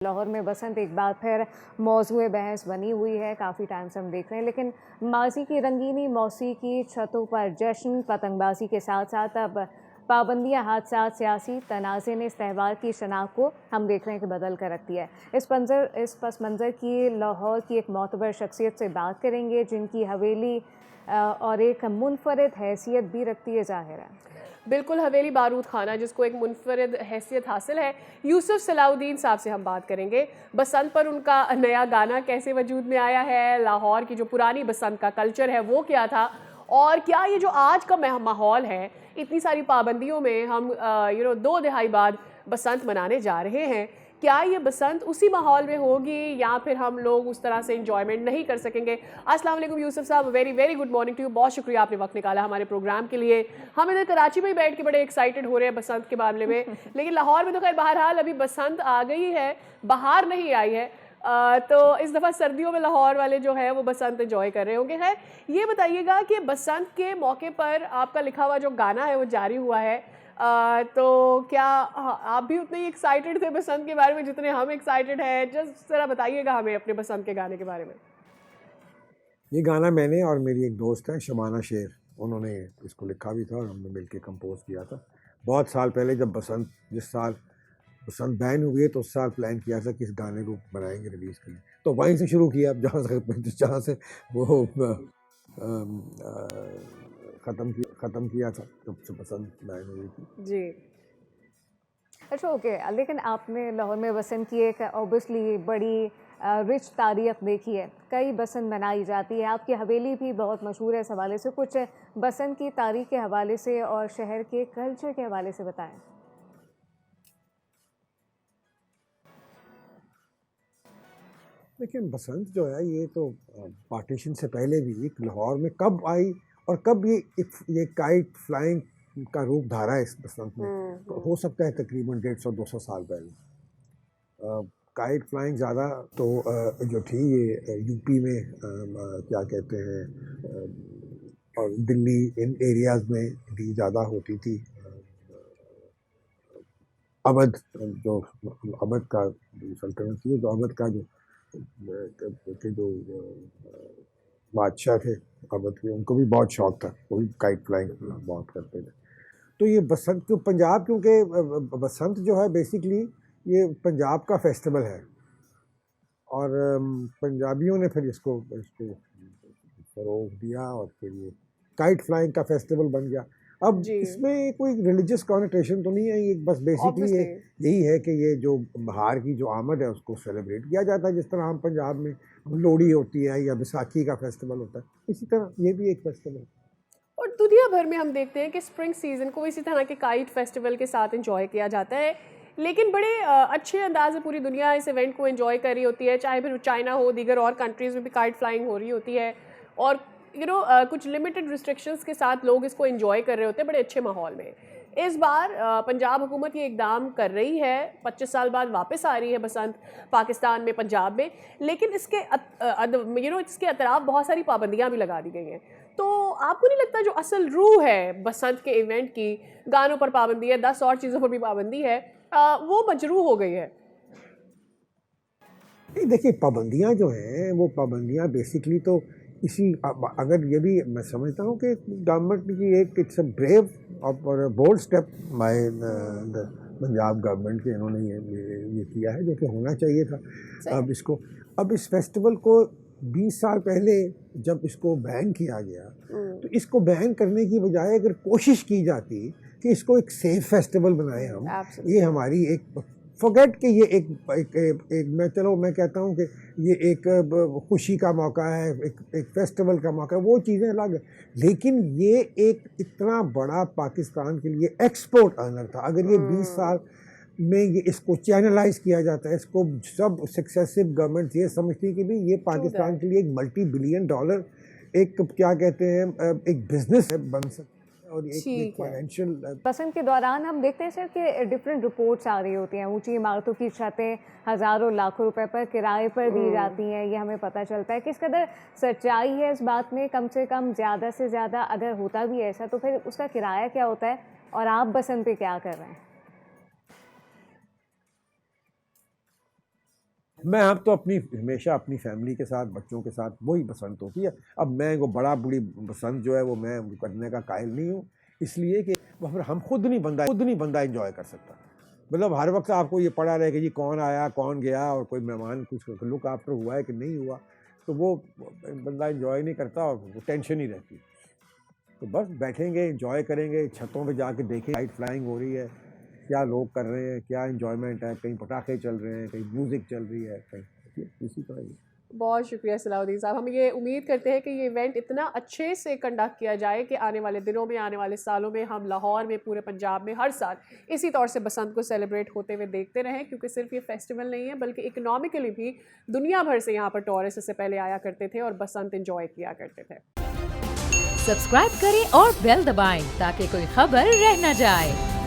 लाहौर में बसंत एक बार फिर मौजूए बहस बनी हुई है। काफ़ी टाइम से हम देख रहे हैं, लेकिन माजी की रंगीनी मौसीकी, छतों पर जश्न, पतंगबाजी के साथ साथ अब पाबंदियां, हादसा, सियासी तनाज़े ने इस त्यौहार की शनाख्त को हम देख रहे हैं कि बदल कर रख दिया है। इस पस मंज़र की लाहौर की एक मोतबर शख्सियत से बात करेंगे, जिनकी हवेली और एक मुनफरद हैसियत भी रखती है, ज़ाहिर है। बिल्कुल, हवेली बारूद खाना, जिसको एक मुनफरद हैसियत हासिल है। यूसुफ सलाउद्दीन साहब से हम बात करेंगे। बसंत पर उनका नया गाना कैसे वजूद में आया है, लाहौर की जो पुरानी बसंत का कल्चर है वो क्या था, और क्या ये जो आज का माहौल है, इतनी सारी पाबंदियों में हम 2 दिहाई बाद बसंत मनाने जा रहे हैं, क्या ये बसंत उसी माहौल में होगी या फिर हम लोग उस तरह से इंजॉयमेंट नहीं कर सकेंगे। अस्सलाम वालेकुम यूसुफ साहब, very very good morning to you. बहुत शुक्रिया आपने वक्त निकाला हमारे प्रोग्राम के लिए। हम इधर कराची में ही बैठ के बड़े एक्साइटेड हो रहे हैं बसंत के मामले में, लेकिन लाहौर में तो खैर बहरहाल अभी बसंत आ गई है, बाहर नहीं आई है। तो इस दफ़ा सर्दियों में लाहौर वाले जो है वो बसंत एंजॉय कर रहे होंगे। खैर ये बताइएगा कि बसंत के मौके पर आपका लिखा हुआ जो गाना है वो जारी हुआ है, तो क्या आप भी उतने ही एक्साइटेड थे बसंत के बारे में जितने हम एक्साइटेड हैं? जस्ट ज़रा बताइएगा हमें अपने बसंत के गाने के बारे में। ये गाना मैंने और मेरी एक दोस्त है शबाना शेर, उन्होंने इसको लिखा भी था और हमने मिलके कंपोज किया था बहुत साल पहले। जब जिस साल बसंत बैन हुई है तो उस साल प्लान किया था कि इस गाने को बनाएंगे रिलीज़ के लिए, तो वहीं से शुरू किया। अब जहाँ से वो ख़त्म किया था जब से बसंत बैन हुई थी जी, अच्छा, ओके। लेकिन आपने लाहौर में बसंत की एक ऑब्वियसली बड़ी रिच तारीख देखी है, कई बसंत मनाई जाती है। आपकी हवेली भी बहुत मशहूर है इस हवाले से। कुछ बसंत की तारीख के हवाले से और शहर के कल्चर के हवाले से बताएं। लेकिन बसंत जो है ये तो पार्टीशन से पहले भी एक लाहौर में कब आई और कब ये काइट फ्लाइंग का रूप धारा है इस बसंत में, तो हो सकता है तकरीबन 150-200 साल पहले। काइट फ्लाइंग ज़्यादा तो जो थी ये यूपी में क्या कहते हैं और दिल्ली, इन एरियाज़ में भी ज़्यादा होती थी। अवध जो अवध का सल्तनत थी, जो अवध का जो बादशाह थे अवध के, उनको भी बहुत शौक था, वो भी काइट फ्लाइंग बहुत करते थे। तो ये बसंत क्यों पंजाब, क्योंकि बसंत जो है बेसिकली ये पंजाब का फेस्टिवल है और पंजाबियों ने फिर इसको फरोग दिया और फिर ये काइट फ्लाइंग का फेस्टिवल बन गया। अब इसमें कोई रिलीजियस कॉनोटेशन तो नहीं है, ये बस बेसिकली यही है कि ये जो बाहर की जो आमद है उसको सेलिब्रेट किया जाता है। जिस तरह हम पंजाब में लोहड़ी होती है या बैसाखी का फेस्टिवल होता है, इसी तरह ये भी एक फेस्टिवल है। और दुनिया भर में हम देखते हैं कि स्प्रिंग सीजन को इसी तरह के काइट फेस्टिवल के साथ एंजॉय किया जाता है, लेकिन बड़े अच्छे अंदाज से पूरी दुनिया इस इवेंट को एंजॉय कर रही होती है, चाहे फिर चाइना हो, दीगर और कंट्रीज़ में भी काइट फ्लाइंग हो रही होती है, और कुछ लिमिटेड रिस्ट्रिक्शंस के साथ लोग इसको एंजॉय कर रहे होते हैं बड़े अच्छे माहौल में। इस बार पंजाब हुकूमत ये इकदाम कर रही है, 25 साल बाद वापस आ रही है बसंत पाकिस्तान में, पंजाब में, लेकिन इसके इसके अतराफ बहुत सारी पाबंदियाँ भी लगा दी गई हैं। तो आपको नहीं लगता जो असल रूह है बसंत के इवेंट की, गानों पर पाबंदी है, 10 और चीज़ों पर भी पाबंदी है, वो मजरूह हो गई है? नहीं, देखिए पाबंदियाँ जो हैं वो पाबंदियाँ बेसिकली तो अगर ये भी मैं समझता हूँ कि गवर्नमेंट की एक इट्स अ ब्रेव और bold step by the Punjab government के, इन्होंने ये किया है जो कि होना चाहिए था। अब इस फेस्टिवल को 20 साल पहले जब इसको बैन किया गया, तो इसको बैन करने की बजाय अगर कोशिश की जाती कि इसको एक सेफ फेस्टिवल बनाए हम, ये हमारी एक फॉरगेट कि ये मैं कहता हूँ कि ये एक खुशी का मौका है, एक फेस्टिवल का मौका है, वो चीज़ें अलग है। लेकिन ये एक इतना बड़ा पाकिस्तान के लिए एक्सपोर्ट अर्नर था। अगर ये 20 साल में ये इसको चैनलाइज किया जाता है, इसको सब सक्सेसिव गवर्नमेंट ये समझती है कि भी ये पाकिस्तान के लिए एक $multi-billion एक क्या कहते हैं एक बिजनेस है बन सकता है और एक फाइनेंशियल। बसंत के दौरान हम देखते हैं सर कि डिफरेंट रिपोर्ट्स आ रही होती हैं, ऊंची इमारतों की छतें हज़ारों लाखों रुपए पर किराए पर दी जाती हैं, ये हमें पता चलता है। किस कदर सच्चाई है इस बात में? कम से कम ज़्यादा से ज़्यादा अगर होता भी ऐसा तो फिर उसका किराया क्या होता है और आप बसंत पे क्या कर रहे हैं? मैं अब तो हमेशा अपनी फैमिली के साथ, बच्चों के साथ वही बसंत होती है। अब मैं वो बड़ा बूढ़ी बसंत जो है वो मैं करने का कायल नहीं हूँ, इसलिए कि वहाँ पर हम खुद नहीं बंदा एंजॉय कर सकता। मतलब हर वक्त आपको ये पड़ा रहे कि जी कौन आया कौन गया और कोई मेहमान कुछ लुक आफ्टर हुआ है कि नहीं हुआ, तो वो बंदा एंजॉय नहीं करता और वो टेंशन ही रहती है। तो बस बैठेंगे, एंजॉय करेंगे, छतों पे जाके देखें लाइट फ्लाइंग हो रही है, क्या लोग कर रहे हैं, क्या एंजॉयमेंट है, कहीं पटाखे चल रहे हैं, कहीं म्यूज़िक चल रही है, कहीं इसी तरह ही। बहुत शुक्रिया सलाउद्दीन साहब। हम ये उम्मीद करते हैं कि ये इवेंट इतना अच्छे से कंडक्ट किया जाए कि आने वाले दिनों में, आने वाले सालों में हम लाहौर में, पूरे पंजाब में हर साल इसी तौर से बसंत को सेलिब्रेट होते हुए देखते रहें, क्योंकि सिर्फ ये फेस्टिवल नहीं है बल्कि इकोनॉमिकली भी दुनिया भर से यहाँ पर टूरिस्ट इससे पहले आया करते थे और बसंत एंजॉय किया करते थे। सब्सक्राइब करें और बेल दबाएं ताकि कोई खबर रह न जाए।